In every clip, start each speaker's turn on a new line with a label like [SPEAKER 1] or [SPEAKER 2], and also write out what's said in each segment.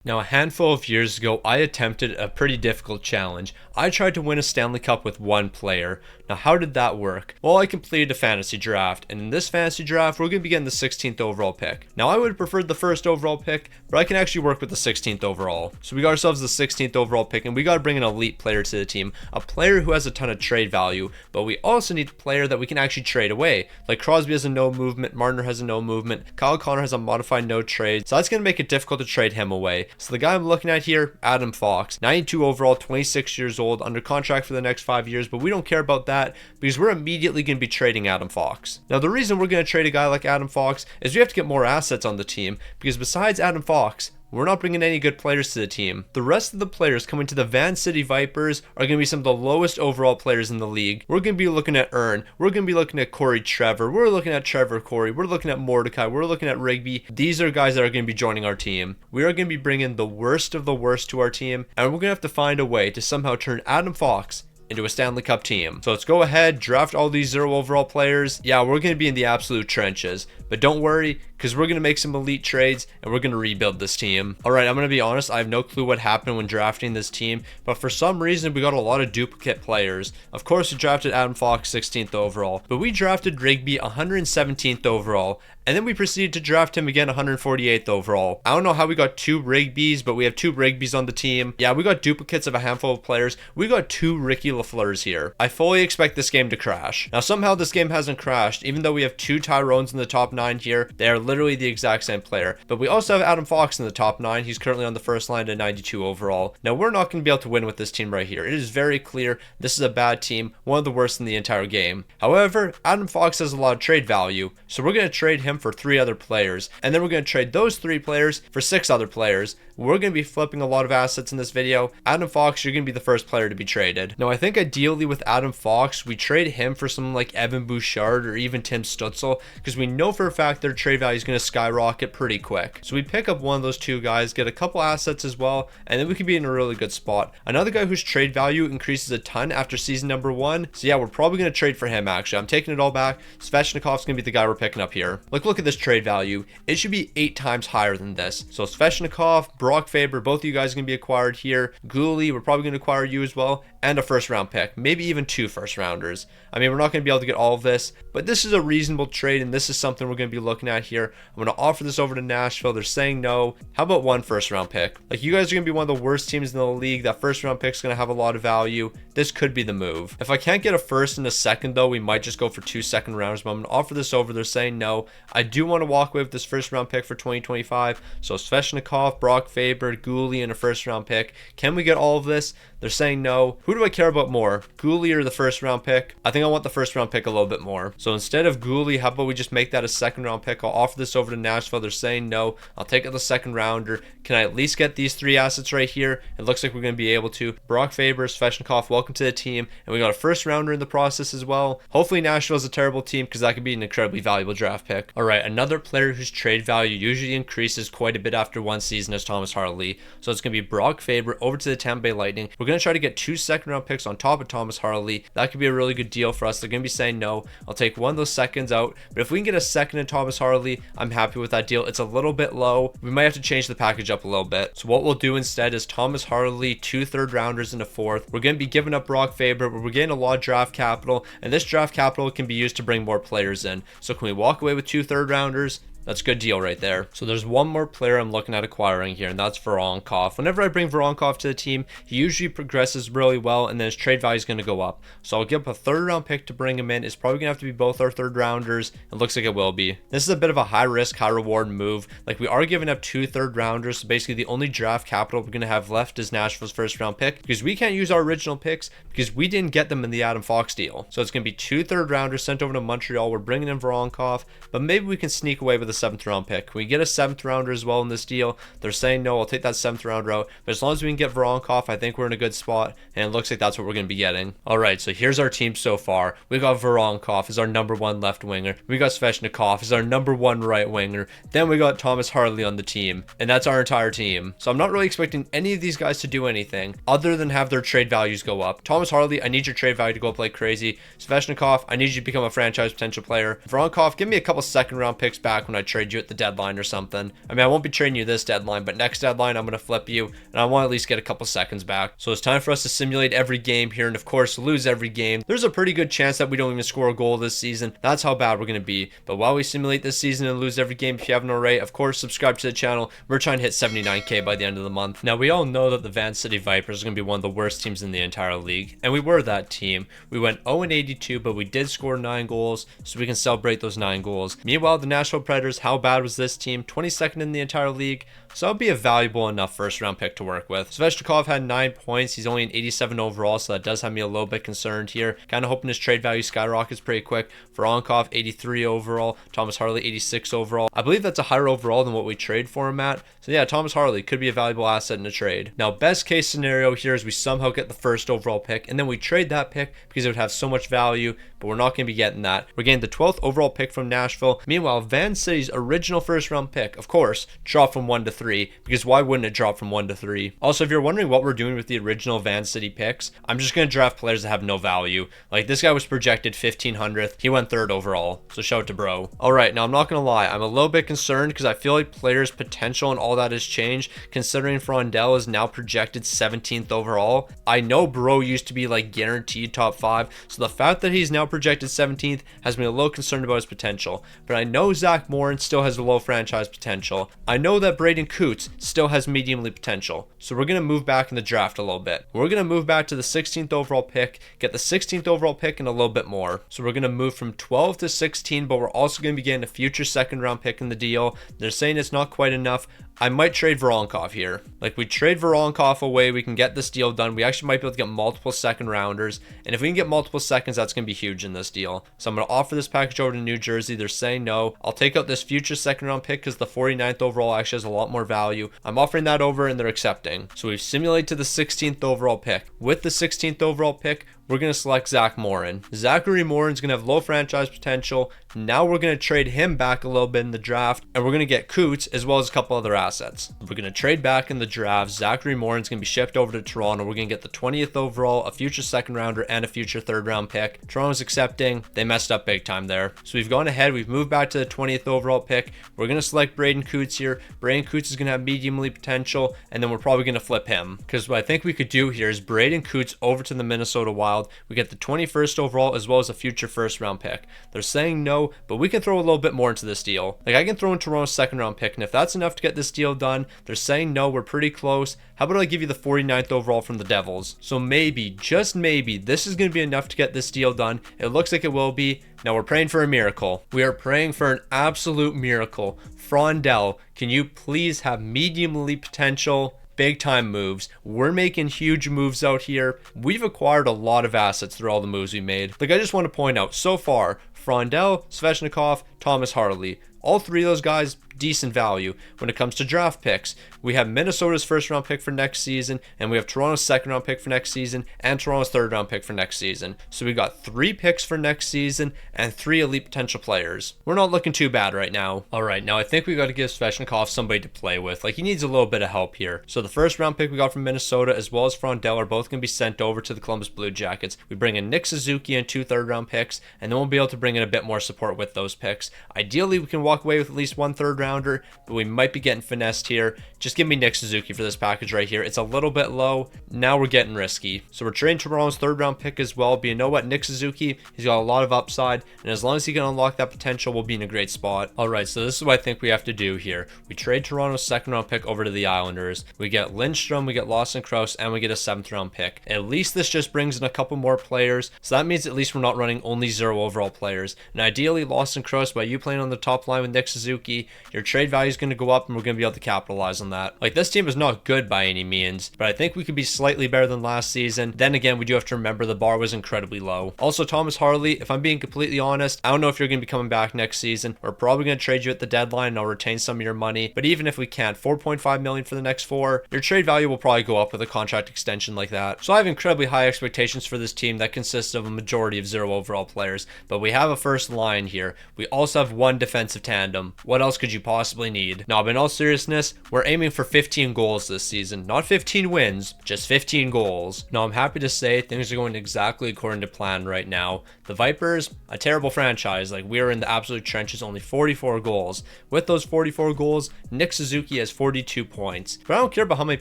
[SPEAKER 1] Now, a handful of years ago, I attempted a pretty difficult challenge. I tried to win a Stanley Cup with one player. Now, how did that work? Well, I completed a fantasy draft, and in this fantasy draft, we're going to be getting the 16th overall pick. Now, I would have preferred the first overall pick, but I can actually work with the 16th overall. So we got ourselves the 16th overall pick, and we got to bring an elite player to the team, a player who has a ton of trade value, but we also need a player that we can actually trade away. Like Crosby has a no movement, Marner has a no movement, Kyle Connor has a modified no trade, so that's going to make it difficult to trade him away. So the guy I'm looking at here, Adam Fox, 92 overall, 26 years old, under contract for the next 5 years, but we don't care about that because we're immediately going to be trading Adam Fox. Now, the reason we're going to trade a guy like Adam Fox is we have to get more assets on the team because besides Adam Fox, we're not bringing any good players to the team. The rest of the players coming to the Van City Vipers are going to be some of the lowest overall players in the league. We're going to be looking at Earn. We're going to be looking at Corey Trevor. We're looking at Trevor Corey. We're looking at Mordecai. We're looking at Rigby. These are guys that are going to be joining our team. We are going to be bringing the worst of the worst to our team, and we're going to have to find a way to somehow turn Adam Fox into a Stanley Cup team. So let's go ahead, draft all these 0 overall players. Yeah, we're going to be in the absolute trenches, but don't worry, because we're going to make some elite trades and we're going to rebuild this team. All right, I'm going to be honest, I have no clue what happened when drafting this team, but for some reason we got a lot of duplicate players. Of course, we drafted Adam Fox 16th overall, but we drafted Rigby 117th overall, and then we proceeded to draft him again 148th overall. I don't know how we got 2 Rigbys, but we have 2 Rigbys on the team. Yeah, we got duplicates of a handful of players. We got 2 Ricky LaFleurs here. I fully expect this game to crash. Now, somehow this game hasn't crashed, even though we have 2 Tyrones in the top 9 here. They are literally the exact same player. But we also have Adam Fox in the top 9. He's currently on the first line at 92 overall. Now, we're not going to be able to win with this team right here. It is very clear this is a bad team, one of the worst in the entire game. However, Adam Fox has a lot of trade value, so we're going to trade him for 3 other players, and then we're going to trade those 3 players for 6 other players. We're going to be flipping a lot of assets in this video. Adam Fox, you're going to be the first player to be traded. Now, I think ideally with Adam Fox, we trade him for someone like Evan Bouchard or even Tim Stutzel, because we know for a fact their trade value is going to skyrocket pretty quick. So we pick up one of those 2 guys, get a couple assets as well, and then we can be in a really good spot. Another guy whose trade value increases a ton after season number 1. So yeah, we're probably going to trade for him actually. I'm taking it all back. Svechnikov's going to be the guy we're picking up here. Like, look at this trade value. It should be 8 times higher than this. So Svechnikov, Brock Faber, both of you guys are going to be acquired here. Gooley, we're probably going to acquire you as well, and a first round pick, maybe even 2 first rounders. I mean, we're not going to be able to get all of this, but this is a reasonable trade, and this is something we're going to be looking at here. I'm going to offer this over to Nashville. They're saying no. How about 1 first round pick? Like, you guys are going to be one of the worst teams in the league. That first round pick is going to have a lot of value. This could be the move. If I can't get a first and a second, though, we might just go for 2 second rounders, but I'm going to offer this over. They're saying no. I do want to walk away with this first round pick for 2025. So Svechnikov, Brock Faber, Gooley, and a first round pick. Can we get all of this? They're saying no. Who do I care about more? Gooley or the first round pick? I think I want the first round pick a little bit more. So instead of Gooley, how about we just make that a second round pick? I'll offer this over to Nashville. They're saying no. I'll take it the second rounder. Can I at least get these 3 assets right here? It looks like we're going to be able to. Brock Faber, Svechnikov, welcome to the team. And we got a first rounder in the process as well. Hopefully Nashville's a terrible team because that could be an incredibly valuable draft pick. All right, another player whose trade value usually increases quite a bit after 1 season is Thomas Harley. So it's going to be Brock Faber over to the Tampa Bay Lightning. We're going to try to get 2 second round picks on top of Thomas Harley. That could be a really good deal for us. They're going to be saying no. I'll take 1 of those seconds out, but if we can get a second in Thomas Harley, I'm happy with that deal. It's a little bit low. We might have to change the package up a little bit. So what we'll do instead is Thomas Harley, 2 third rounders and a 4th. We're going to be giving up Brock Faber, but we're getting a lot of draft capital, and this draft capital can be used to bring more players in. So can we walk away with 2 third rounders? That's a good deal right there. So there's one more player I'm looking at acquiring here, and that's Voronkov. Whenever I bring Voronkov to the team, he usually progresses really well, and then his trade value is going to go up. So I'll give up a 3rd round pick to bring him in. It's probably going to have to be both our 3rd rounders. It looks like it will be. This is a bit of a high risk, high reward move. Like, we are giving up 2 third rounders, so basically the only draft capital we're going to have left is Nashville's first round pick, because we can't use our original picks because we didn't get them in the Adam Fox deal. So it's going to be 2 third rounders sent over to Montreal. We're bringing in Voronkov, but maybe we can sneak away with a 7th round pick. Can we get a 7th rounder as well in this deal? They're saying no. I'll take that 7th rounder out, but as long as we can get Voronkov, I think we're in a good spot, and it looks like that's what we're going to be getting. All right, so here's our team so far. We got Voronkov as our number 1 left winger. We got Svechnikov as our number 1 right winger. Then we got Thomas Harley on the team, and that's our entire team. So I'm not really expecting any of these guys to do anything other than have their trade values go up. Thomas Harley, I need your trade value to go up like crazy. Svechnikov, I need you to become a franchise potential player. Voronkov, give me a couple 2nd round picks back when I trade you at the deadline or something. I mean, I won't be trading you this deadline, but next deadline I'm going to flip you, and I want to at least get a couple seconds back. So it's time for us to simulate every game here, and of course lose every game. There's a pretty good chance that we don't even score a goal this season. That's how bad we're going to be. But while we simulate this season and lose every game, if you haven't already, of course subscribe to the channel. We're trying to hit 79k by the end of the month. Now we all know that the Van City Vipers are going to be one of the worst teams in the entire league, and we were that team. We went 0-82, but we did score 9 goals, so we can celebrate those 9 goals. Meanwhile, the Nashville Predators, how bad was this team? 22nd in the entire league. So it'll be a valuable enough first round pick to work with. Svechnikov had 9 points. He's only an 87 overall, so that does have me a little bit concerned here. Kind of hoping his trade value skyrockets pretty quick. Voronkov, 83 overall. Thomas Harley, 86 overall. I believe that's a higher overall than what we trade for him at. So yeah, Thomas Harley could be a valuable asset in a trade. Now, best case scenario here is we somehow get the first overall pick, and then we trade that pick because it would have so much value, but we're not going to be getting that. We're getting the 12th overall pick from Nashville. Meanwhile, Van City's original first round pick, of course, dropped from 1 to 3, because why wouldn't it drop from 1 to 3? Also, if you're wondering what we're doing with the original Van City picks, I'm just going to draft players that have no value. Like, this guy was projected 1500th. He went 3rd overall, so shout out to bro. Alright, now I'm not going to lie. I'm a little bit concerned because I feel like players' potential and all that has changed, considering Frondell is now projected 17th overall. I know bro used to be like guaranteed top 5, so the fact that he's now projected 17th has me a little concerned about his potential. But I know Zach Morin still has a low franchise potential. I know that Braden Coots still has mediumly potential. So we're going to move back in the draft a little bit. We're going to move back to the 16th overall pick, get the 16th overall pick and a little bit more. So we're going to move from 12 to 16, but we're also going to be getting a future second round pick in the deal. They're saying it's not quite enough. I might trade Voronkov here. Like, we trade Voronkov away, we can get this deal done. We actually might be able to get multiple second rounders, and if we can get multiple seconds, that's going to be huge in this deal. So I'm going to offer this package over to New Jersey. They're saying no. I'll take out this future second round pick because the 49th overall actually has a lot more value. I'm offering that over and they're accepting. So we've simulated to the 16th overall pick. With the 16th overall pick, we're going to select Zach Morin. Zachary Morin's going to have low franchise potential. Now we're going to trade him back a little bit in the draft, and we're going to get Coots as well as a couple other assets. We're going to trade back in the draft. Zachary Morin's going to be shipped over to Toronto. We're going to get the 20th overall, a future second rounder, and a future third round pick. Toronto's accepting. They messed up big time there. So we've gone ahead. We've moved back to the 20th overall pick. We're going to select Braden Coots here. Braden Coots is going to have mediumly potential, and then we're probably going to flip him. Because what I think we could do here is Braden Coots over to the Minnesota Wild. We get the 21st overall as well as a future first round pick. They're saying no, but we can throw a little bit more into this deal. Like, I can throw in Toronto's second round pick, and if that's enough to get this deal done, they're saying no, we're pretty close. How about I give you the 49th overall from the Devils? So maybe, just maybe, this is going to be enough to get this deal done. It looks like it will be. Now we're praying for a miracle. We are praying for an absolute miracle. Frondell, can you please have mediumly potential big time moves? We're making huge moves out here. We've acquired a lot of assets through all the moves we made. Like, I just want to point out, so far, Frondell, Svechnikov, Thomas Harley, all three of those guys, decent value. When it comes to draft picks, we have Minnesota's first round pick for next season, and we have Toronto's second round pick for next season, and Toronto's third round pick for next season. So we got 3 picks for next season and 3 elite potential players. We're not looking too bad right now. All right, now I think we got to give Svechnikov somebody to play with. Like, he needs a little bit of help here. So the first round pick we got from Minnesota as well as Frondell are both going to be sent over to the Columbus Blue Jackets. We bring in Nick Suzuki and 2 third round picks, and then we'll be able to bring in a bit more support with those picks. Ideally, we can walk away with at least 1 third rounder, but we might be getting finessed here. Just give me Nick Suzuki for this package right here. It's a little bit low. Now we're getting risky. So we're trading Toronto's third round pick as well. But you know what? Nick Suzuki, he's got a lot of upside. And as long as he can unlock that potential, we'll be in a great spot. All right, so this is what I think we have to do here. We trade Toronto's second round pick over to the Islanders. We get Lindstrom, we get Lawson Crouse, and we get a 7th round pick. At least this just brings in a couple more players. So that means at least we're not running only 0 overall players. And ideally, Lawson Crouse, by you playing on the top line with Nick Suzuki, your trade value is going to go up, and we're going to be able to capitalize on that. Like, this team is not good by any means, but I think we could be slightly better than last season. Then again, we do have to remember the bar was incredibly low. Also, Thomas Harley, if I'm being completely honest, I don't know if you're going to be coming back next season. We're probably going to trade you at the deadline, and I'll retain some of your money. But even if we can't, $4.5 million for the next 4, your trade value will probably go up with a contract extension like that. So I have incredibly high expectations for this team that consists of a majority of 0 overall players. But we have a first line here. We also have 1 defensive tandem. What else could you you possibly need. Now, but in all seriousness, we're aiming for 15 goals this season. Not 15 wins, just 15 goals. Now, I'm happy to say things are going exactly according to plan right now. The Vipers, a terrible franchise. Like, we are in the absolute trenches, only 44 goals. With those 44 goals, Nick Suzuki has 42 points. But I don't care about how many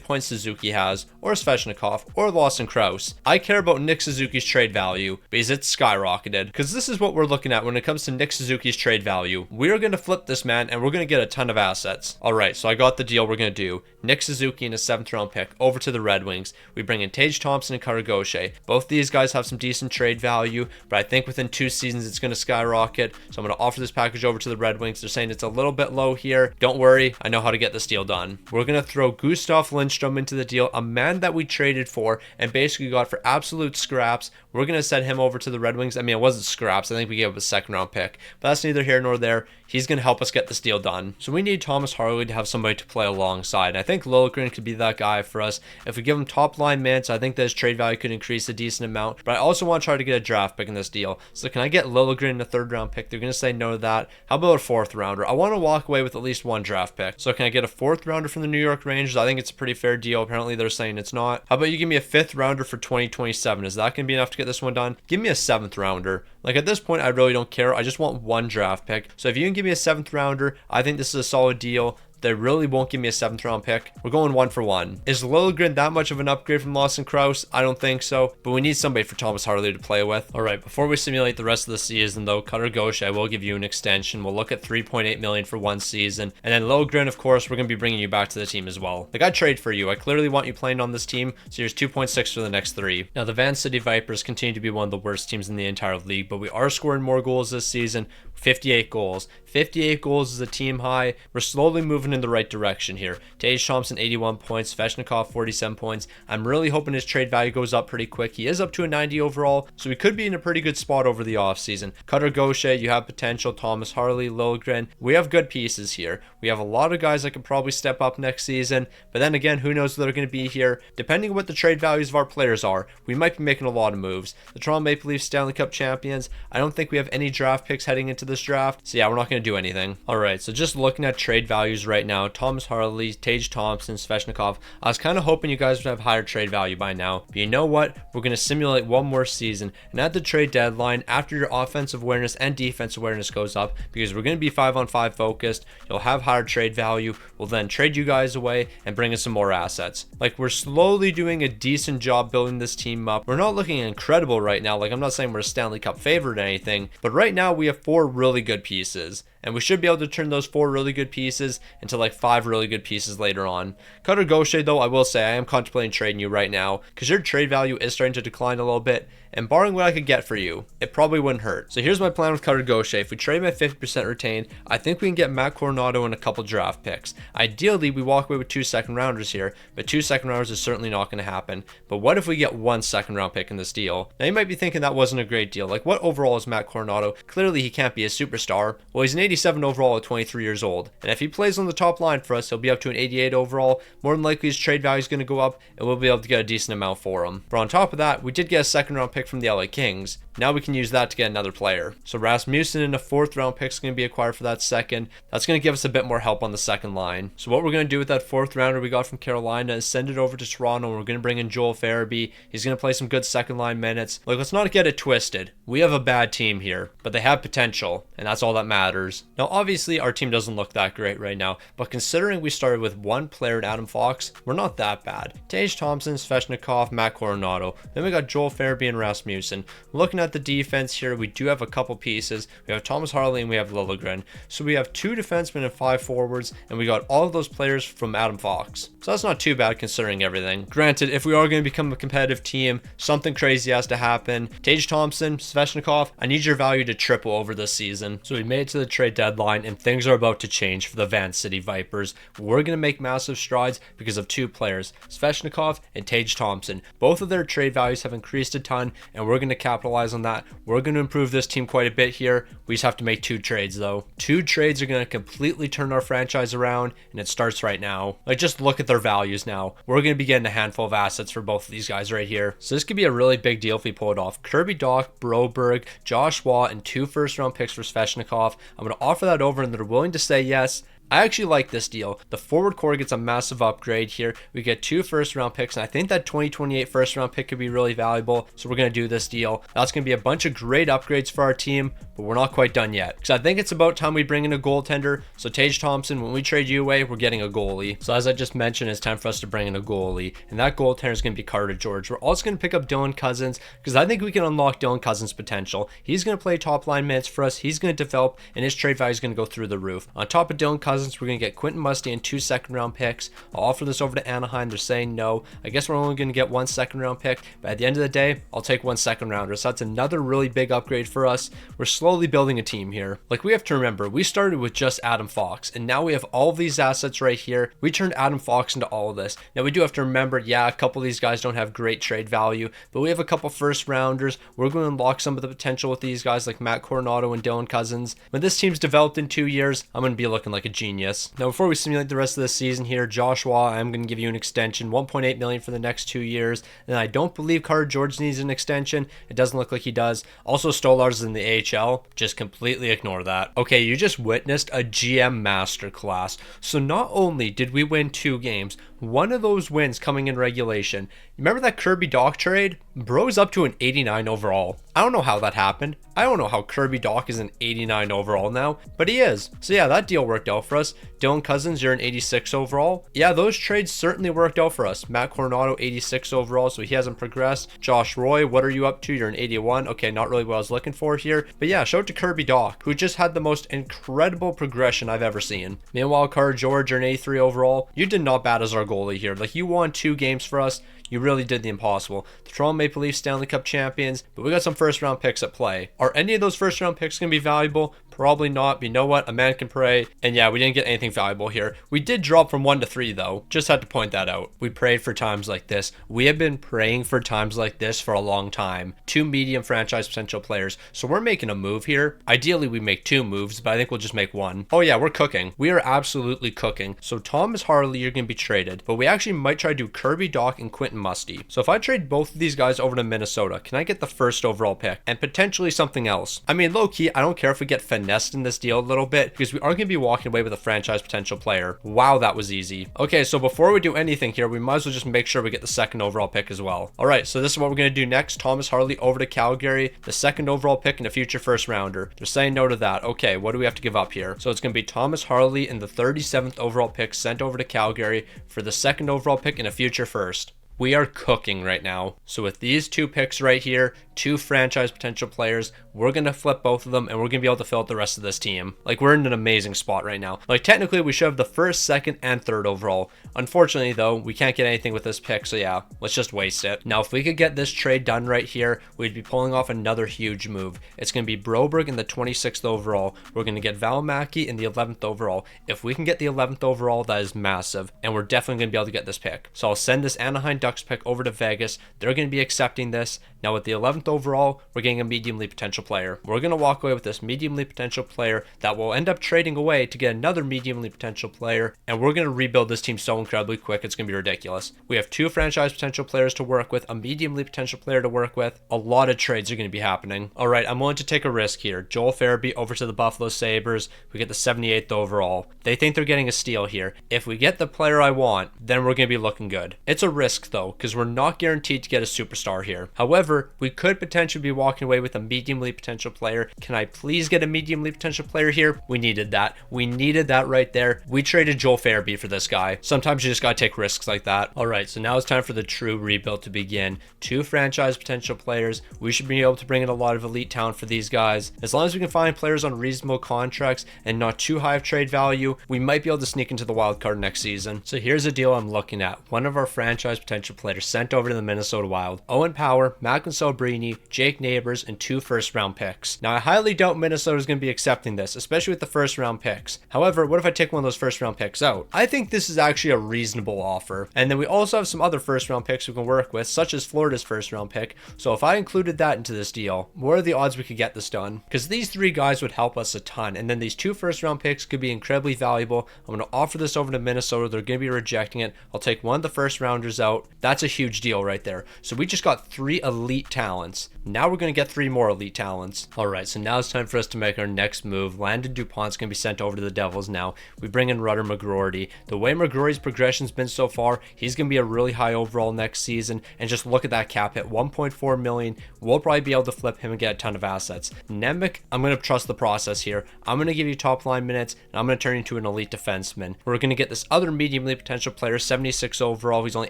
[SPEAKER 1] points Suzuki has, or Svechnikov, or Lawson Krause. I care about Nick Suzuki's trade value, because it's skyrocketed. Because this is what we're looking at when it comes to Nick Suzuki's trade value. We are going to flip this man, and we're going to get a ton of assets. Alright, so I got the deal we're going to do. Nick Suzuki and a 7th round pick over to the Red Wings. We bring in Tage Thompson and Cutter Gauthier. Both these guys have some decent trade value, but I think within 2 seasons it's going to skyrocket. So I'm going to offer this package over to the Red Wings. They're saying it's a little bit low here. Don't worry, I know how to get this deal done. We're going to throw Gustav Lindstrom into the deal, a man that we traded for and basically got for absolute scraps. We're going to send him over to the Red Wings. I mean, it wasn't scraps. I think we gave up a 2nd round pick, but that's neither here nor there. He's going to help us get this deal done. So we need Thomas Harley to have somebody to play alongside. I think Liljegren could be that guy for us. If we give him top line minutes, I think that his trade value could increase a decent amount. But I also want to try to get a draft pick in this deal. So can I get Liljegren in a 3rd round pick? They're going to say no to that. How about a 4th rounder? I want to walk away with at least 1 draft pick. So can I get a 4th rounder from the New York Rangers? I think it's a pretty fair deal. Apparently they're saying it's not. How about you give me a 5th rounder for 2027? Is that going to be enough to get this one done? Give me a 7th rounder. Like, at this point, I really don't care. I just want 1 draft pick. So if you can give me a 7th rounder, I think this is a solid deal. They really won't give me a 7th round pick. We're going 1 for 1. Is Liljegren that much of an upgrade from Lawson Krause? I don't think so, but we need somebody for Thomas Harley to play with. All right, before we simulate the rest of the season though, Cutter Gauthier, I will give you an extension. We'll look at $3.8 million for 1 season. And then Liljegren, of course, we're going to be bringing you back to the team as well. Like, I trade for you. I clearly want you playing on this team, so here's 2.6 for the next 3. Now, the Van City Vipers continue to be one of the worst teams in the entire league, but we are scoring more goals this season. 58 goals. 58 goals is a team high. We're slowly moving in the right direction here. Tage Thompson, 81 points. Svechnikov, 47 points. I'm really hoping his trade value goes up pretty quick. He is up to a 90 overall, so we could be in a pretty good spot over the offseason. Cutter Gauthier, you have potential. Thomas Harley, Liljegren. We have good pieces here. We have a lot of guys that could probably step up next season, but then again, who knows if they're going to be here. Depending on what the trade values of our players are, we might be making a lot of moves. The Toronto Maple Leafs, Stanley Cup champions. I don't think we have any draft picks heading into this draft, so yeah, we're not going to do anything. Alright, so just looking at trade values right now, Thomas Harley, Tage Thompson, Svechnikov, I was kind of hoping you guys would have higher trade value by now, but you know what? We're going to simulate 1 more season, and at the trade deadline, after your offensive awareness and defense awareness goes up, because we're going to be 5-on-5 focused, you'll have higher trade value. We'll then trade you guys away and bring in some more assets. Like, we're slowly doing a decent job building this team up. We're not looking incredible right now. Like, I'm not saying we're a Stanley Cup favorite or anything, but right now we have 4 really good pieces. And we should be able to turn those 4 really good pieces into like 5 really good pieces later on. Cutter Gauthier, though, I will say I am contemplating trading you right now because your trade value is starting to decline a little bit. And barring what I could get for you, it probably wouldn't hurt. So here's my plan with Cutter Gauthier. If we trade my 50% retained, I think we can get Matt Coronado and a couple draft picks. Ideally, we walk away with 2 second rounders here, but 2 second rounders is certainly not going to happen. But what if we get 1 second round pick in this deal? Now you might be thinking that wasn't a great deal. Like, what overall is Matt Coronado? Clearly he can't be a superstar. Well, he's an 87 overall at 23 years old. And if he plays on the top line for us, he'll be up to an 88 overall. More than likely his trade value is going to go up and we'll be able to get a decent amount for him. But on top of that, we did get a second round pick from the LA Kings. Now we can use that to get another player. So Rasmussen and a 4th round pick is going to be acquired for that second. That's going to give us a bit more help on the second line. So what we're going to do with that 4th rounder we got from Carolina is send it over to Toronto, and we're going to bring in Joel Farabee. He's going to play some good second line minutes. Like, let's not get it twisted. We have a bad team here, but they have potential, and that's all that matters. Now obviously our team doesn't look that great right now, but considering we started with 1 player in Adam Fox, we're not that bad. Tage Thompson, Svechnikov, Matt Coronado. Then we got Joel Farabee and Rasmussen. Looking at the defense here, we do have a couple pieces. We have Thomas Harley and we have Liljegren. So we have 2 defensemen and 5 forwards, and we got all of those players from Adam Fox. So that's not too bad considering everything. Granted, if we are going to become a competitive team, something crazy has to happen. Tage Thompson, Svechnikov, I need your value to triple over this season. So we made it to the trade deadline, and things are about to change for the Van City Vipers. We're going to make massive strides because of 2 players, Svechnikov and Tage Thompson. Both of their trade values have increased a ton, and we're going to capitalize on that. We're going to improve this team quite a bit here. We just have to make 2 trades though. 2 trades are going to completely turn our franchise around, and it starts right now. Like, just look at their values now. We're going to be getting a handful of assets for both of these guys right here. So this could be a really big deal if we pull it off. Kirby Dach, Broberg, Josh Watt, and 2 first round picks for Svechnikov. I'm going to offer that over, and they're willing to say yes. I actually like this deal. The forward core gets a massive upgrade here. We get 2 first round picks, and I think that 2028 first round pick could be really valuable. So we're going to do this deal. That's going to be a bunch of great upgrades for our team, but we're not quite done yet. Because I think it's about time we bring in a goaltender. So Tage Thompson, when we trade you away, we're getting a goalie. So as I just mentioned, it's time for us to bring in a goalie. And that goaltender is going to be Carter George. We're also going to pick up Dylan Cousins because I think we can unlock Dylan Cousins' potential. He's going to play top line minutes for us. He's going to develop, and his trade value is going to go through the roof. On top of Dylan Cousins, we're going to get Quentin Musty and 2 second round picks. I'll offer this over to Anaheim. They're saying no. I guess we're only going to get 1 second round pick, but at the end of the day, I'll take 1 second rounder. So that's another really big upgrade for us. We're slowly building a team here. Like, we have to remember, we started with just Adam Fox, and now we have all of these assets right here. We turned Adam Fox into all of this. Now we do have to remember, yeah, a couple of these guys don't have great trade value, but we have a couple first rounders. We're going to unlock some of the potential with these guys like Matt Coronado and Dylan Cousins. When this team's developed in 2 years, I'm going to be looking like a genius. Now before we simulate the rest of the season here, Joshua, I'm going to give you an extension, $1.8 million for the next 2 years, and I don't believe Carter George needs an extension. It doesn't look like he does. Also, Stolarz in the AHL, just completely ignore that. Okay, you just witnessed a GM masterclass. So not only did we win 2 games, one of those wins coming in regulation. Remember that Kirby Dach trade? Bro's up to an 89 overall. I don't know how that happened. I don't know how Kirby Dach is an 89 overall now, but he is. So yeah, that deal worked out for us. Dylan Cousins, you're an 86 overall. Yeah, those trades certainly worked out for us. Matt Coronado, 86 overall, so he hasn't progressed. Josh Roy, what are you up to? You're an 81. Okay, not really what I was looking for here. But yeah, shout out to Kirby Dach, who just had the most incredible progression I've ever seen. Meanwhile, Carter George, you're an 83 overall. You did not bad as our goalie here. Like, you won 2 games for us. You really did the impossible. The Toronto Maple Leafs Stanley Cup champions, but we got some first round picks at play. Are any of those first round picks going to be valuable? Probably not, but you know what? A man can pray. And yeah, we didn't get anything valuable here. We did drop from 1 to 3 though. Just had to point that out. We prayed for times like this. We have been praying for times like this for a long time. 2 medium franchise potential players. So we're making a move here. Ideally, we make 2 moves, but I think we'll just make 1. Oh yeah, we're cooking. We are absolutely cooking. So Thomas Harley, you're going to be traded, but we actually might try to do Kirby Dach and Quentin Musty. So if I trade both of these guys over to Minnesota, can I get the first overall pick and potentially something else? I mean, low key, I don't care if we get finessed in this deal a little bit because we are going to be walking away with a franchise potential player. Wow, that was easy. Okay, so before we do anything here, we might as well just make sure we get the second overall pick as well. All right, so this is what we're going to do next. Thomas Harley over to Calgary, the second overall pick and a future first rounder. They're saying no to that. Okay, what do we have to give up here? So it's going to be Thomas Harley and the 37th overall pick sent over to Calgary for the second overall pick and a future first. We are cooking right now. So with these 2 picks right here, 2 franchise potential players, we're going to flip both of them and we're going to be able to fill out the rest of this team. Like, we're in an amazing spot right now. Like, technically we should have the first, second, and third overall. Unfortunately though, we can't get anything with this pick, so yeah, let's just waste it. Now, if we could get this trade done right here, we'd be pulling off another huge move. It's going to be Broberg in the 26th overall. We're going to get Valimaki in the 11th overall. If we can get the 11th overall, that is massive, and we're definitely going to be able to get this pick. So I'll send this Anaheim Ducks pick over to Vegas. They're going to be accepting this. Now with the 11th overall, we're getting a medium league potential player. We're going to walk away with this medium league potential player that will end up trading away to get another medium league potential player, and we're going to rebuild this team so incredibly quick, it's going to be ridiculous. We have 2 franchise potential players to work with, a medium league potential player to work with. A lot of trades are going to be happening. All right, I'm willing to take a risk here. Joel Farabee over to the Buffalo Sabres. We get the 78th overall. They think they're getting a steal here. If we get the player I want, then we're going to be looking good. It's a risk though, because we're not guaranteed to get a superstar here. However, we could potentially be walking away with a medium league potential player. Can I please get a medium league potential player here? We needed that. We needed that right there. We traded Joel Farabee for this guy. Sometimes you just gotta take risks like that. All right, so now it's time for the true rebuild to begin. 2 franchise potential players. We should be able to bring in a lot of elite talent for these guys. As long as we can find players on reasonable contracts and not too high of trade value, we might be able to sneak into the wild card next season. So here's a deal I'm looking at. One of our franchise potential players sent over to the Minnesota Wild. Owen Power, Macklin Celebrini, Jake Neighbors, and 2 first round picks. Now I highly doubt Minnesota is going to be accepting this, especially with the first round picks. However, what if I take one of those first round picks out? I think this is actually a reasonable offer. And then we also have some other first round picks we can work with, such as Florida's first round pick. So if I included that into this deal, what are the odds we could get this done? Because these 3 guys would help us a ton. And then these 2 first round picks could be incredibly valuable. I'm going to offer this over to Minnesota. They're going to be rejecting it. I'll take one of the first rounders out. That's a huge deal right there. So we just got 3 elite talents talents. Now we're going to get 3 more elite talents. Alright, so now it's time for us to make our next move. Landon DuPont's going to be sent over to the Devils now. We bring in Rudder McGroarty. The way McGroarty's progression's been so far, he's going to be a really high overall next season. And just look at that cap hit, 1.4 million. We'll probably be able to flip him and get a ton of assets. Nemec, I'm going to trust the process here. I'm going to give you top line minutes, and I'm going to turn you into an elite defenseman. We're going to get this other medium elite potential player, 76 overall. He's only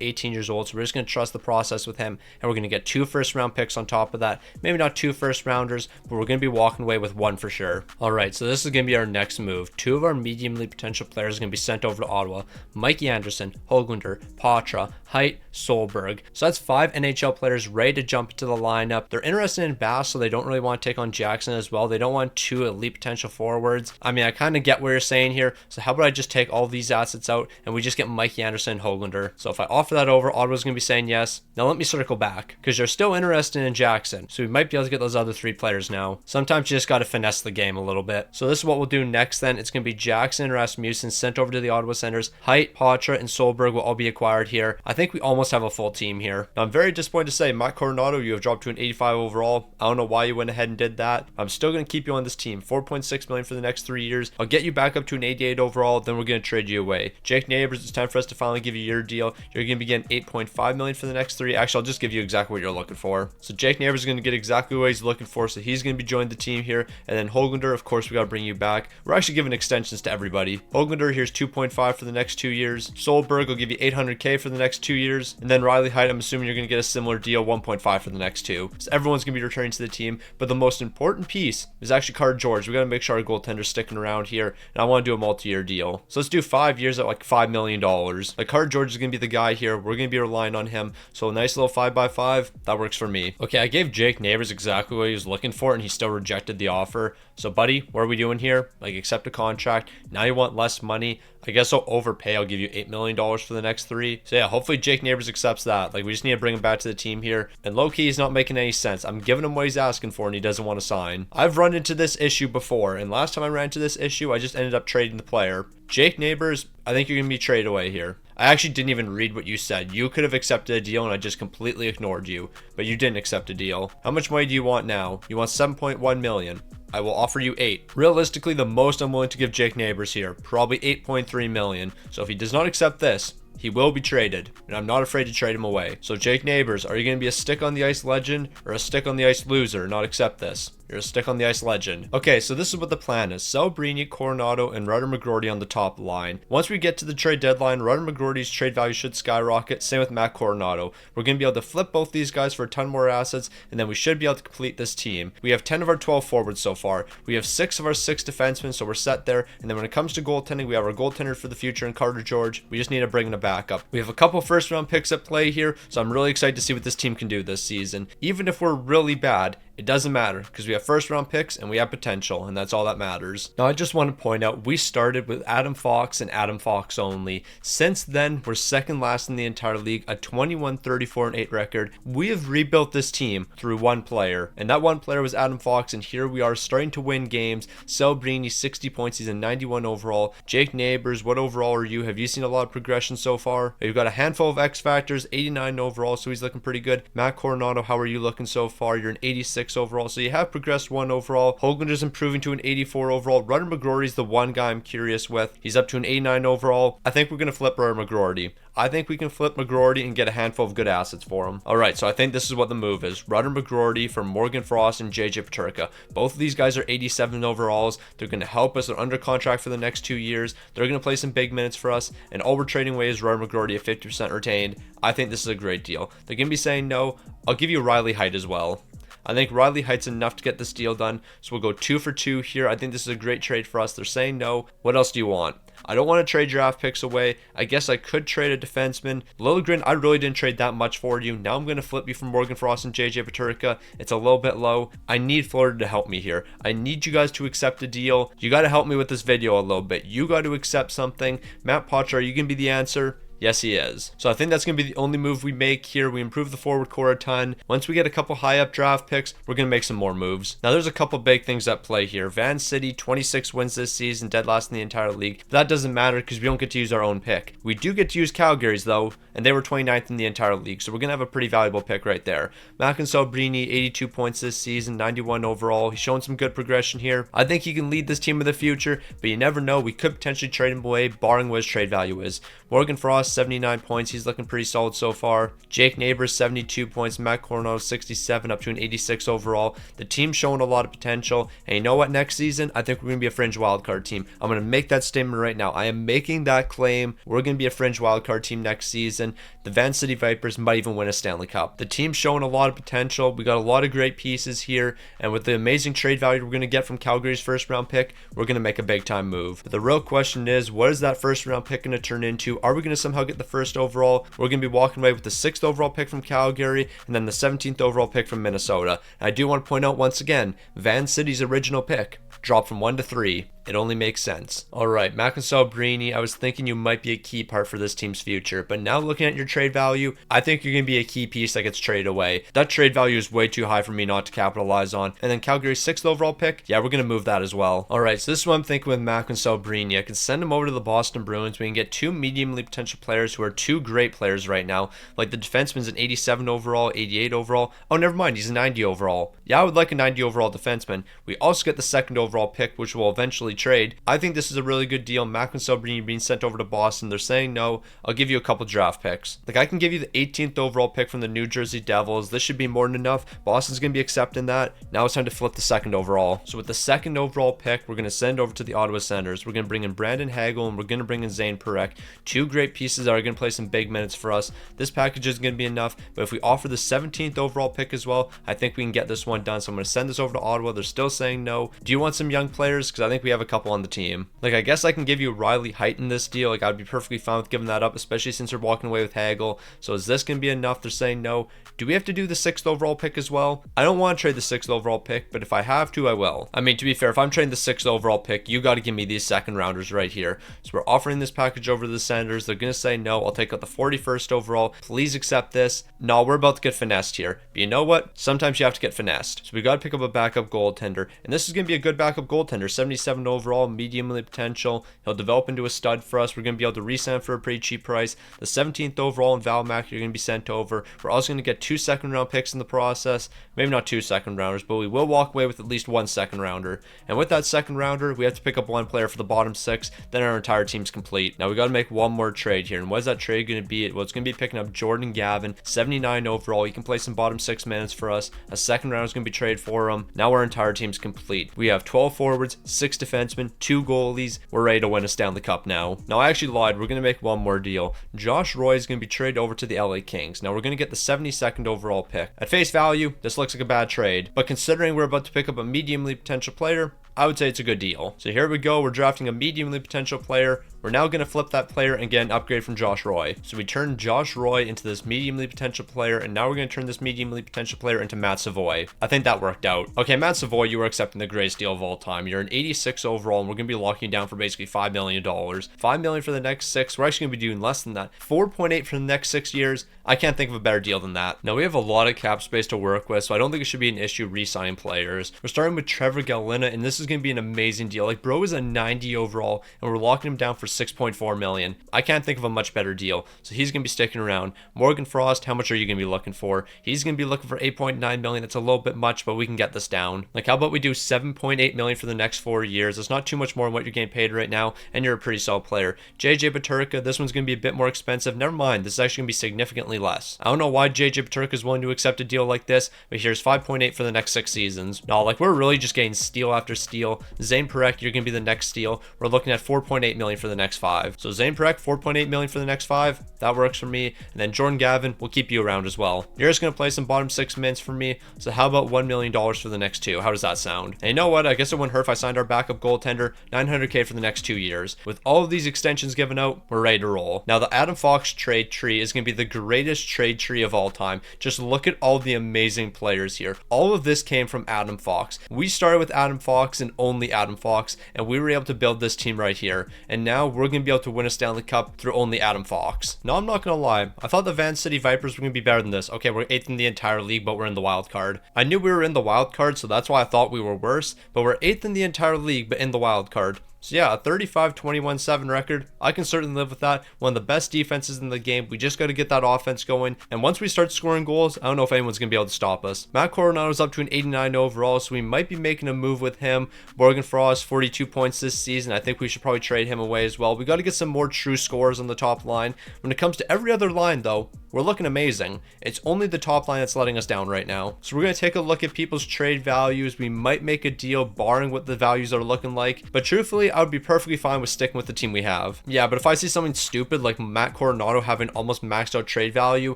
[SPEAKER 1] 18 years old, so we're just going to trust the process with him. And we're going to get 2 first round picks on top of that. Maybe not 2 first rounders, but we're going to be walking away with 1 for sure. Alright, so this is going to be our next move. 2 of our medium elite potential players are going to be sent over to Ottawa. Mikey Anderson, Höglander, Patra, Height, Solberg. So that's 5 NHL players ready to jump into the lineup. They're interested in Bass, so they don't really want to take on Jackson as well. They don't want 2 elite potential forwards. I mean, I kind of get what you're saying here. So how about I just take all these assets out and we just get Mikey Anderson and Höglander. So if I offer that over, Ottawa's going to be saying yes. Now let me circle back because they're still interested in Jackson. So we might be able to get those other 3 players now. Sometimes you just got to finesse the game a little bit. So this is what we'll do next then. It's going to be Jackson and Rasmussen sent over to the Ottawa Senators. Height, Patra, and Solberg will all be acquired here. I think we almost have a full team here. Now I'm very disappointed to say, Matt Coronado, you have dropped to an 85 overall. I don't know why you went ahead and did that. I'm still going to keep you on this team. 4.6 million for the next 3 years. I'll get you back up to an 88 overall, then we're going to trade you away. Jake Neighbors, it's time for us to finally give you your deal. You're going to be getting 8.5 million for the next 3. Actually, I'll just give you exactly what you're looking for. So Jake Neighbors is going to get exactly what he's looking for, so he's going to be joining the team here. And then Höglander, of course, we got to bring you back. We're actually giving extensions to everybody. Höglander, here's 2.5 for the next 2 years. Solberg will give you 800k for the next 2 years. And then Riley Height, I'm assuming you're going to get a similar deal, 1.5 for the next 2. So everyone's going to be returning to the team. But the most important piece is actually Carter George. We got to make sure our goaltender's sticking around here. And I want to do a multi-year deal. So let's do 5 years at like $5 million. Like Carter George is going to be the guy here. We're going to be relying on him. So a nice little 5x5, that works for me. Okay, I gave Jake Neighbors exactly what he was looking for and he still rejected the offer. So buddy, what are we doing here? Like accept a contract. Now you want less money. I guess I'll overpay. I'll give you $8 million for the next 3. So yeah, hopefully Jake Neighbors accepts that. Like we just need to bring him back to the team here. And low-key, he's not making any sense. I'm giving him what he's asking for and he doesn't want to sign. I've run into this issue before. And last time I ran into this issue, I just ended up trading the player. Jake Neighbors, I think you're going to be traded away here. I actually didn't even read what you said. You could have accepted a deal and I just completely ignored you. But you didn't accept a deal. How much money do you want now? You want 7.1 million. I will offer you 8. Realistically, the most I'm willing to give Jake Neighbors here, probably 8.3 million. So if he does not accept this, he will be traded, and I'm not afraid to trade him away. So Jake Neighbors, are you going to be a stick on the ice legend or a stick on the ice loser? Not accept this. You're a stick on the ice legend. Okay, so this is what the plan is. Sell Brini, Coronado, and Rudder McGroarty on the top line. Once we get to the trade deadline, Rudder McGroarty's trade value should skyrocket. Same with Matt Coronado. We're going to be able to flip both these guys for a ton more assets, and then we should be able to complete this team. We have 10 of our 12 forwards so far. We have 6 of our 6 defensemen, so we're set there. And then when it comes to goaltending, we have our goaltender for the future in Carter George. We just need to bring in a backup. We have a couple first round picks at play here, so I'm really excited to see what this team can do this season. Even if we're really bad, it doesn't matter because we have first round picks and we have potential, and that's all that matters. Now I just want to point out, we started with Adam Fox and Adam Fox only. Since then, we're second last in the entire league, a 21-34-8 record. We have rebuilt this team through one player, and that one player was Adam Fox, and here we are starting to win games. Celebrini, 60 points, he's a 91 overall. Jake Neighbors, what overall are you? Have you seen a lot of progression so far? You've got a handful of X factors, 89 overall, so he's looking pretty good. Matt Coronado, how are you looking so far? You're an 86 overall, so you have progressed 1 overall. Höglander's improving to an 84 overall. Rudder McGroarty's the one guy I'm curious with. He's up to an 89 overall. I think we're going to flip Rudder McGroarty. I think we can flip McGroarty and get a handful of good assets for him. Alright, so I think this is what the move is. Rudder McGroarty for Morgan Frost and JJ Peterka. Both of these guys are 87 overalls. They're going to help us. They're under contract for the next 2 years. They're going to play some big minutes for us. And all we're trading away is Rudder McGroarty at 50% retained. I think this is a great deal. They're going to be saying no. I'll give you Riley Height as well. I think Riley Height's enough to get this deal done. So we'll go 2 for 2 here. I think this is a great trade for us. They're saying no. What else do you want? I don't want to trade draft picks away. I guess I could trade a defenseman. Liljegren, I really didn't trade that much for you. Now I'm going to flip you from Morgan Frost and JJ Peterka. It's a little bit low. I need Florida to help me here. I need you guys to accept a deal. You got to help me with this video a little bit. You got to accept something. Matt Poitras, are you going to be the answer? Yes, he is. So I think that's going to be the only move we make here. We improve the forward core a ton. Once we get a couple high up draft picks, we're going to make some more moves. Now, there's a couple big things at play here. Van City, 26 wins this season, dead last in the entire league. But that doesn't matter because we don't get to use our own pick. We do get to use Calgary's, though, and they were 29th in the entire league. So we're going to have a pretty valuable pick right there. Mackin Sobrini, 82 points this season, 91 overall. He's showing some good progression here. I think he can lead this team in the future, but you never know. We could potentially trade him away, barring what his trade value is. Morgan Frost, 79 points. He's looking pretty solid so far. Jake Neighbors, 72 points. Matt Coronado, 67, up to an 86 overall. The team's showing a lot of potential. And you know what? Next season, I think we're going to be a fringe wildcard team. I'm going to make that statement right now. I am making that claim. We're going to be a fringe wildcard team next season. The Van City Vipers might even win a Stanley Cup. The team's showing a lot of potential. We got a lot of great pieces here. And with the amazing trade value we're going to get from Calgary's first round pick, we're going to make a big time move. But the real question is, what is that first round pick going to turn into? Are we going to somehow get the first overall? We're going to be walking away with the 6th overall pick from Calgary and then the 17th overall pick from Minnesota. And I do want to point out once again, Van City's original pick dropped from 1 to 3. It only makes sense. Alright, Mackin Sobrini, I was thinking you might be a key part for this team's future, but now looking at your trade value, I think you're going to be a key piece that gets traded away. That trade value is way too high for me not to capitalize on. And then Calgary's 6th overall pick, yeah, we're going to move that as well. Alright, so this is what I'm thinking with Mackin Sobrini. I can send him over to the Boston Bruins. We can get 2 mediumly potential players who are 2 great players right now. Like the defenseman's an 87 overall, 88 overall. Oh, never mind, he's a 90 overall. Yeah, I would like a 90 overall defenseman. We also get the 2nd overall pick, which will eventually trade. I think this is a really good deal. Mackin Sobrini being sent over to Boston. They're saying no. I'll give you a couple draft picks. Like I can give you the 18th overall pick from the New Jersey Devils. This should be more than enough. Boston's going to be accepting that. Now it's time to flip the 2nd overall. So with the 2nd overall pick, we're going to send over to the Ottawa Senators. We're going to bring in Brandon Hagel and we're going to bring in Zane Parekh. 2 great pieces that are going to play some big minutes for us. This package is going to be enough, but if we offer the 17th overall pick as well, I think we can get this one done. So I'm going to send this over to Ottawa. They're still saying no. Do you want some young players? Because I think we have a couple on the team. Like I guess I can give you Riley Height in this deal. Like I'd be perfectly fine with giving that up, especially since we're walking away with Hagel. So is this going to be enough? They're saying no. Do we have to do the 6th overall pick as well? I don't want to trade the 6th overall pick, but if I have to, I will. I mean, to be fair, if I'm trading the 6th overall pick, you got to give me these 2nd rounders right here. So we're offering this package over to the Senators. They're going to say no. I'll take out the 41st overall. Please accept this. No, we're about to get finessed here. But you know what? Sometimes you have to get finessed. So we got to pick up a backup goaltender. And this is going to be a good backup goaltender. 77 overall, mediumly potential. He'll develop into a stud for us. We're going to be able to re-sign him for a pretty cheap price. The 17th overall in Valmac, you're going to be sent over. We're also going to get 2 second-round picks in the process. Maybe not 2 second-rounders, but we will walk away with at least 1 second-rounder. And with that second-rounder, we have to pick up 1 player for the bottom 6. Then our entire team's complete. Now we got to make one more trade here. And what is that trade going to be? Well, it's going to be picking up Jordan Gavin, 79 overall. He can play some bottom 6 minutes for us. A second round is going to be traded for him. Now our entire team's complete. We have 12 forwards, 6 defensemen, 2 goalies. We're ready to win a Stanley Cup now. Now I actually lied. We're going to make one more deal. Josh Roy is going to be traded over to the LA Kings. Now we're going to get the 72nd overall pick. At face value, this looks like a bad trade, but considering we're about to pick up a mediumly potential player, I would say it's a good deal. So here we go. We're drafting a mediumly potential player. We're now going to flip that player and get an upgrade from Josh Roy. So we turn Josh Roy into this mediumly potential player, and now we're going to turn this mediumly potential player into Matt Savoy. I think that worked out. Okay, Matt Savoy, you are accepting the greatest deal of all time. You're an 86 overall, and we're going to be locking you down for basically $5 million. $5 million for the next 6. We're actually going to be doing less than that. 4.8 for the next 6 years. I can't think of a better deal than that. Now, we have a lot of cap space to work with, so I don't think it should be an issue re-signing players. We're starting with Trevor Galina, and this is going to be an amazing deal. Like, bro is a 90 overall, and we're locking him down for $6.4 million. I can't think of a much better deal, so he's going to be sticking around. Morgan Frost, how much are you going to be looking for? He's going to be looking for $8.9 million. That's a little bit much, but we can get this down. Like, how about we do $7.8 million for the next 4 years? It's not too much more than what you're getting paid right now, and you're a pretty solid player. JJ Peterka, this one's going to be a bit more expensive. Never mind, this is actually going to be significantly less. I don't know why JJ Peterka is willing to accept a deal like this, but here's 5.8 for the next 6 seasons. No, like, we're really just getting steal after steal. Zane Parekh, you're going to be the next steal. We're looking at $4.8 million for the next 5. So Zane Parekh, $4.8 million for the next 5. That works for me. And then Jordan Gavin, we'll keep you around as well. You're just going to play some bottom 6 minutes for me. So how about $1 million for the next 2? How does that sound? And you know what? I guess it wouldn't hurt if I signed our backup goaltender, $900K for the next 2 years. With all of these extensions given out, we're ready to roll. Now, the Adam Fox trade tree is going to be the greatest trade tree of all time. Just look at all the amazing players here. All of this came from Adam Fox. We started with Adam Fox, and and only Adam Fox, and we were able to build this team right here. And now we're going to be able to win a Stanley Cup through only Adam Fox. Now, I'm not going to lie. I thought the Vancouver City Vipers were going to be better than this. Okay, we're 8th in the entire league, but we're in the wild card. I knew we were in the wild card, so that's why I thought we were worse, but we're 8th in the entire league, but in the wild card. So yeah, a 35-21-7 record, I can certainly live with that. One of the best defenses in the game. We just got to get that offense going. And once we start scoring goals, I don't know if anyone's going to be able to stop us. Matt Coronado's up to an 89 overall, so we might be making a move with him. Morgan Frost, 42 points this season. I think we should probably trade him away as well. We got to get some more true scorers on the top line. When it comes to every other line, though, we're looking amazing. It's only the top line that's letting us down right now. So we're going to take a look at people's trade values. We might make a deal barring what the values are looking like. But truthfully, I would be perfectly fine with sticking with the team we have. Yeah, but if I see something stupid like Matt Coronado having almost maxed out trade value,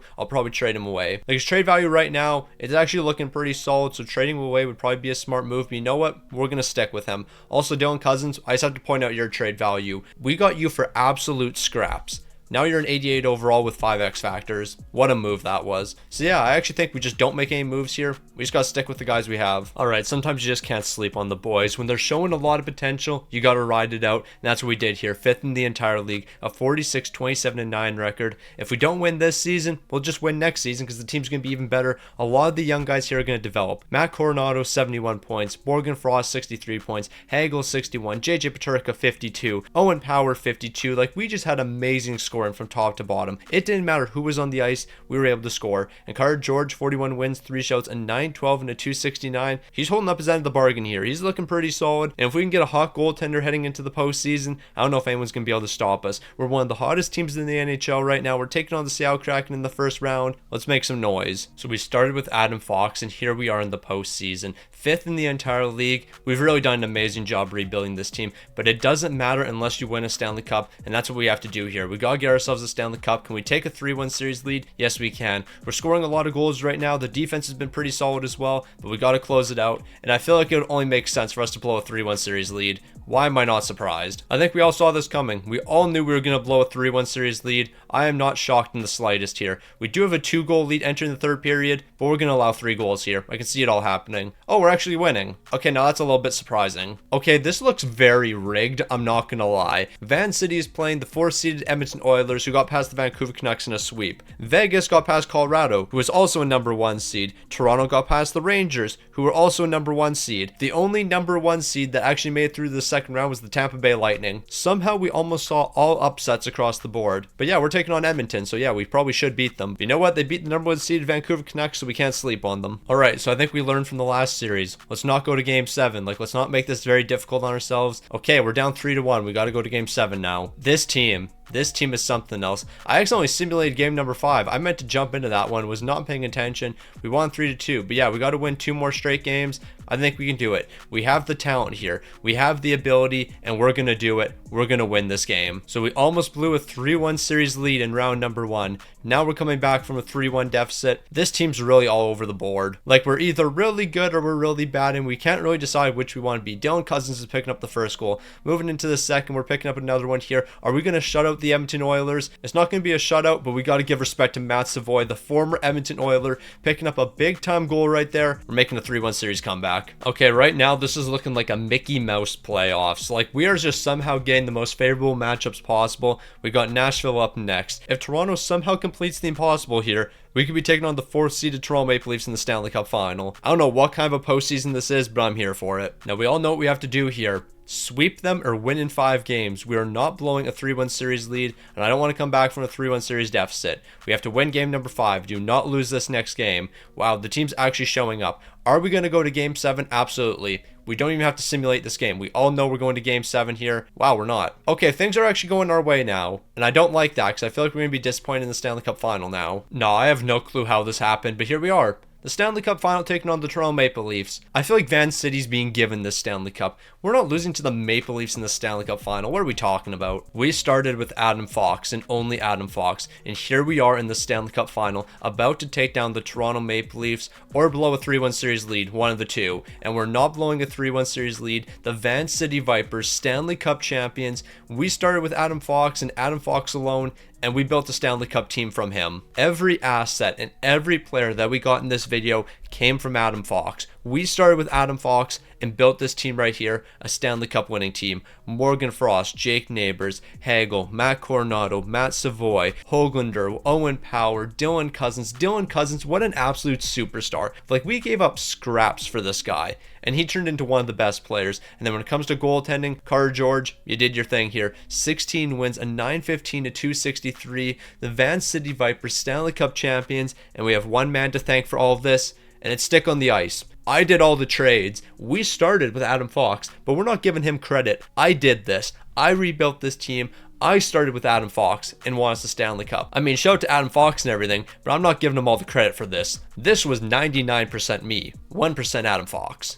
[SPEAKER 1] I'll probably trade him away. Like his trade value right now, it's actually looking pretty solid. So trading him away would probably be a smart move. But you know what? We're going to stick with him. Also, Dylan Cousins, I just have to point out your trade value. We got you for absolute scraps. Now you're an 88 overall with 5 X factors. What a move that was. So yeah, I actually think we just don't make any moves here. We just gotta stick with the guys we have. Alright, sometimes you just can't sleep on the boys. When they're showing a lot of potential, you gotta ride it out. And that's what we did here. 5th in the entire league. A 46-27-9 record. If we don't win this season, we'll just win next season because the team's gonna be even better. A lot of the young guys here are gonna develop. Matt Coronado, 71 points. Morgan Frost, 63 points. Hagel, 61. JJ Peterka, 52. Owen Power, 52. Like, we just had amazing scoring from top to bottom. It didn't matter who was on the ice, we were able to score. And Carter George, 41 wins, 3 shouts, a 912 and a 269. He's holding up his end of the bargain here. He's looking pretty solid. And if we can get a hot goaltender heading into the postseason, I don't know if anyone's going to be able to stop us. We're one of the hottest teams in the NHL right now. We're taking on the Seattle Kraken in the first round. Let's make some noise. So we started with Adam Fox, and here we are in the postseason. 5th in the entire league. We've really done an amazing job rebuilding this team, but it doesn't matter unless you win a Stanley Cup, and that's what we have to do here. We gotta get ourselves a Stanley Cup. Can we take a 3-1 series lead? Yes, we can. We're scoring a lot of goals right now. The defense has been pretty solid as well, but we gotta close it out, and I feel like it would only make sense for us to blow a 3-1 series lead. Why am I not surprised? I think we all saw this coming. We all knew we were going to blow a 3-1 series lead. I am not shocked in the slightest here. We do have a 2-goal lead entering the third period, but we're going to allow 3 goals here. I can see it all happening. Oh, we're actually winning. Okay, now that's a little bit surprising. Okay, this looks very rigged. I'm not going to lie. Van City is playing the 4th-seeded Edmonton Oilers, who got past the Vancouver Canucks in a sweep. Vegas got past Colorado, who was also a number 1 seed. Toronto got past the Rangers, who were also a number 1 seed. The only number 1 seed that actually made it through the second round was the Tampa Bay Lightning. Somehow we almost saw all upsets across the board. But yeah, we're taking on Edmonton, so yeah, we probably should beat them. But you know what? They beat the number 1 seeded Vancouver Canucks, so we can't sleep on them. Alright, so I think we learned from the last series. Let's not go to game 7. Like, let's not make this very difficult on ourselves. Okay, we're down 3-1. We gotta go to game 7 now. This team is something else. I accidentally simulated game number 5. I meant to jump into that one, was not paying attention. We won 3-2, but yeah, we got to win 2 more straight games. I think we can do it. We have the talent here. We have the ability, and we're going to do it. We're going to win this game. So we almost blew a 3-1 series lead in round number 1. Now we're coming back from a 3-1 deficit. This team's really all over the board. Like, we're either really good or we're really bad, and we can't really decide which we want to be. Dylan Cousins is picking up the first goal. Moving into the second, we're picking up another one here. Are we going to shut out the Edmonton Oilers? It's not going to be a shutout, but we got to give respect to Matt Savoy, the former Edmonton Oiler, picking up a big time goal right there. We're making a 3-1 series comeback. Okay, right now this is looking like a Mickey Mouse playoffs. Like, we are just somehow getting the most favorable matchups possible. We got Nashville up next. If Toronto somehow completes the impossible here, we could be taking on the 4th-seeded Toronto Maple Leafs in the Stanley Cup final. I don't know what kind of a postseason this is, but I'm here for it. Now, we all know what we have to do here. Sweep them or win in 5 games. We are not blowing a 3-1 series lead, and I don't want to come back from a 3-1 series deficit. We have to win game number 5. Do not lose this next game. Wow, the team's actually showing up. Are we going to go to game 7? Absolutely. We don't even have to simulate this game. We all know we're going to game 7 here. Wow, we're not. Okay, things are actually going our way now, and I don't like that because I feel like we're going to be disappointed in the Stanley Cup final now. No, I have no clue how this happened, but here we are. The Stanley Cup final taking on the Toronto Maple Leafs. I feel like Van City's being given this Stanley Cup. We're not losing to the Maple Leafs in the Stanley Cup final. What are we talking about? We started with Adam Fox and only Adam Fox. And here we are in the Stanley Cup final, about to take down the Toronto Maple Leafs or blow a 3-1 series lead, one of the two. And we're not blowing a 3-1 series lead. The Van City Vipers, Stanley Cup champions. We started with Adam Fox and Adam Fox alone, and we built a Stanley Cup team from him. Every asset and every player that we got in this video came from Adam Fox. We started with Adam Fox and built this team right here, a Stanley Cup winning team. Morgan Frost, Jake Neighbors, Hagel, Matt Coronado, Matt Savoy, Hoglander, Owen Power, Dylan Cousins. Dylan Cousins, what an absolute superstar. Like, we gave up scraps for this guy, and he turned into one of the best players. And then when it comes to goaltending, Carter George, you did your thing here. 16 wins, a 915 to 263. The Van City Vipers, Stanley Cup champions, and we have one man to thank for all of this, and it's Stick on the Ice. I did all the trades. We started with Adam Fox, but we're not giving him credit. I did this. I rebuilt this team. I started with Adam Fox and won us the Stanley Cup. I mean, shout out to Adam Fox and everything, but I'm not giving him all the credit for this. This was 99% me, 1% Adam Fox.